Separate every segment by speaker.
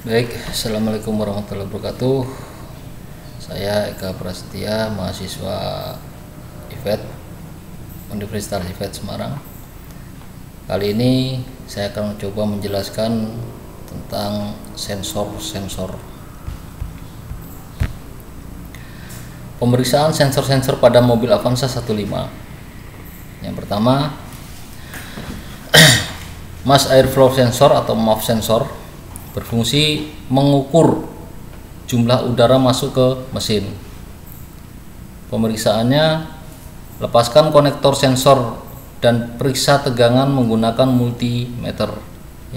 Speaker 1: Baik, Assalamualaikum warahmatullahi wabarakatuh. Saya Eka Prasetya, mahasiswa IFET Universitas IFET Semarang. Kali ini saya akan mencoba menjelaskan tentang sensor-sensor. Pemeriksaan sensor-sensor pada mobil Avanza 15. Yang pertama, mass airflow sensor atau MAF sensor berfungsi mengukur jumlah udara masuk ke mesin. Pemeriksaannya, lepaskan konektor sensor dan periksa tegangan menggunakan multimeter.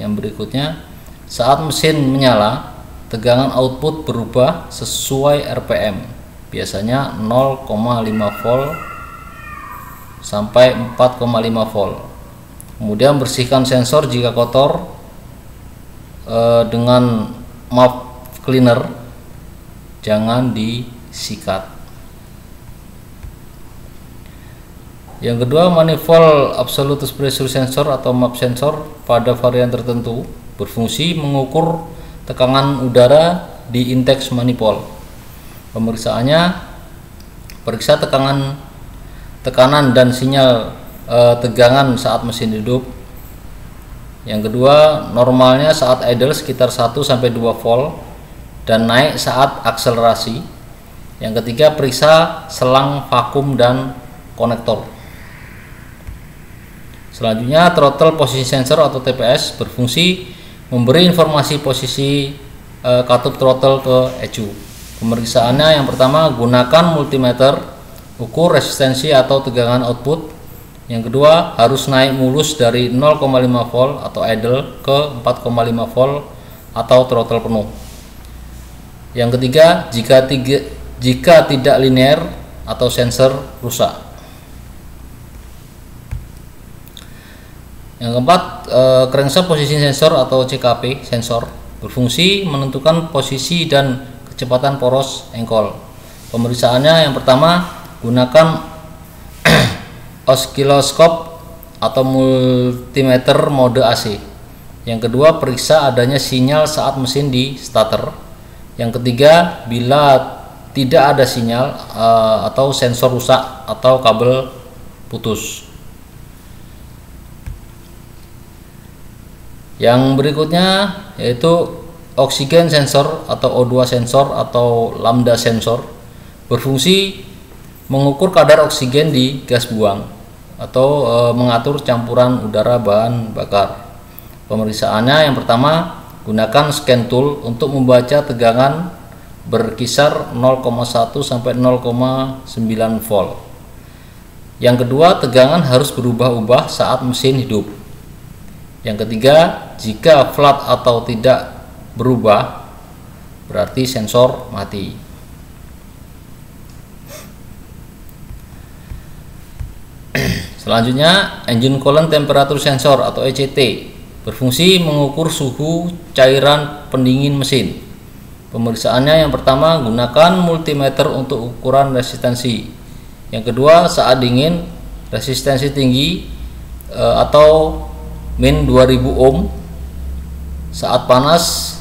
Speaker 1: Yang berikutnya, saat mesin menyala, tegangan output berubah sesuai RPM, biasanya 0,5 volt sampai 4,5 volt. Kemudian bersihkan sensor jika kotor dengan mop cleaner, jangan disikat. Yang kedua, manifold absolute pressure sensor atau MAP sensor pada varian tertentu berfungsi mengukur tekanan udara di intake manifold. Pemeriksaannya, periksa tekanan dan sinyal tegangan saat mesin hidup. Yang kedua, normalnya saat idle sekitar 1-2 volt dan naik saat akselerasi. Yang ketiga, periksa selang vakum dan konektor. Selanjutnya, throttle position sensor atau TPS berfungsi memberi informasi posisi katup throttle ke ECU. Pemeriksaannya, yang pertama, gunakan multimeter, ukur resistensi atau tegangan output. Yang kedua, harus naik mulus dari 0,5 volt atau idle ke 4,5 volt atau throttle penuh. Yang ketiga, jika tidak linear atau sensor rusak. Yang keempat, crankshaft position sensor atau CKP sensor berfungsi menentukan posisi dan kecepatan poros engkol. Pemeriksaannya, yang pertama, gunakan oscilloscope atau multimeter mode AC. Yang kedua, periksa adanya sinyal saat mesin di starter. Yang ketiga, bila tidak ada sinyal atau sensor rusak atau kabel putus. Yang berikutnya yaitu oksigen sensor atau O2 sensor atau lambda sensor berfungsi mengukur kadar oksigen di gas buang atau mengatur campuran udara bahan bakar. Pemeriksaannya, yang pertama, gunakan scan tool untuk membaca tegangan berkisar 0,1 sampai 0,9 volt. Yang kedua, tegangan harus berubah-ubah saat mesin hidup. Yang ketiga, jika flat atau tidak berubah, berarti sensor mati. Selanjutnya, engine coolant temperature sensor atau ECT berfungsi mengukur suhu cairan pendingin mesin. Pemeriksaannya, yang pertama, gunakan multimeter untuk ukuran resistensi. Yang kedua, saat dingin resistensi tinggi atau min 2000 ohm. Saat panas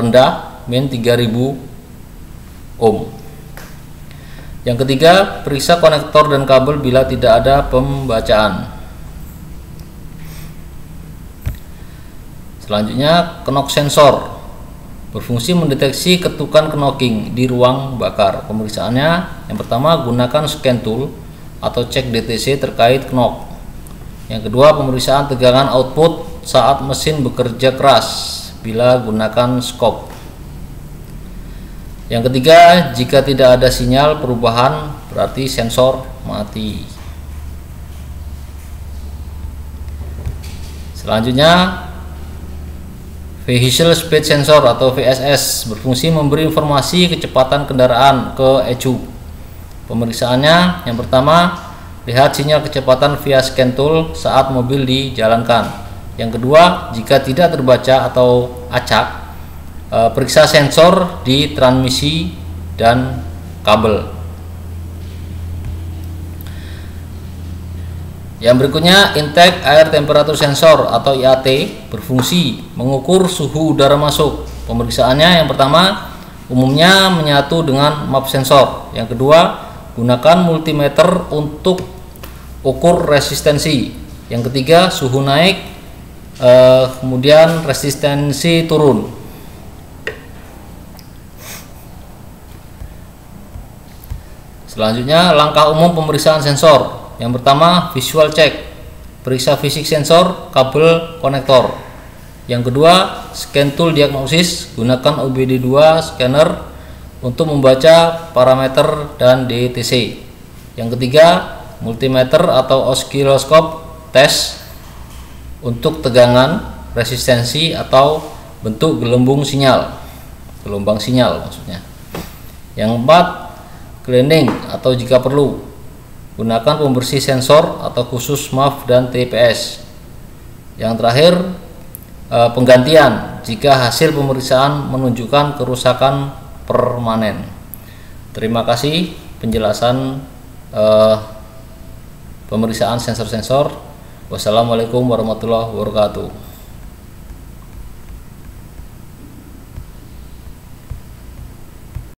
Speaker 1: rendah min 3000 ohm. Yang ketiga, periksa konektor dan kabel bila tidak ada pembacaan. Selanjutnya, knock sensor berfungsi mendeteksi ketukan knocking di ruang bakar. Pemeriksaannya, yang pertama, gunakan scan tool atau cek DTC terkait knock. Yang kedua, pemeriksaan tegangan output saat mesin bekerja keras bila gunakan scope. Yang ketiga, jika tidak ada sinyal perubahan, berarti sensor mati. Selanjutnya, vehicle speed sensor atau VSS berfungsi memberi informasi kecepatan kendaraan ke ECU. Pemeriksaannya, yang pertama, lihat sinyal kecepatan via scan tool saat mobil dijalankan. Yang kedua, jika tidak terbaca atau acak, periksa sensor di transmisi dan kabel. Yang berikutnya, intake air temperature sensor atau IAT berfungsi mengukur suhu udara masuk. Pemeriksaannya yang pertama umumnya menyatu dengan map sensor. Yang kedua, gunakan multimeter untuk ukur resistensi. Yang ketiga, suhu naik, kemudian resistensi turun. Selanjutnya, langkah umum pemeriksaan sensor. Yang pertama, visual check, periksa fisik sensor, kabel, konektor. Yang kedua, scan tool diagnosis, gunakan OBD2 scanner untuk membaca parameter dan DTC. Yang ketiga, multimeter atau oscilloscope tes untuk tegangan, resistensi atau bentuk gelombang sinyal maksudnya. Yang keempat, cleaning atau jika perlu gunakan pembersih sensor atau khusus MAF dan TPS. Yang terakhir, penggantian jika hasil pemeriksaan menunjukkan kerusakan permanen. Terima kasih penjelasan pemeriksaan sensor-sensor. Wassalamualaikum warahmatullahi wabarakatuh.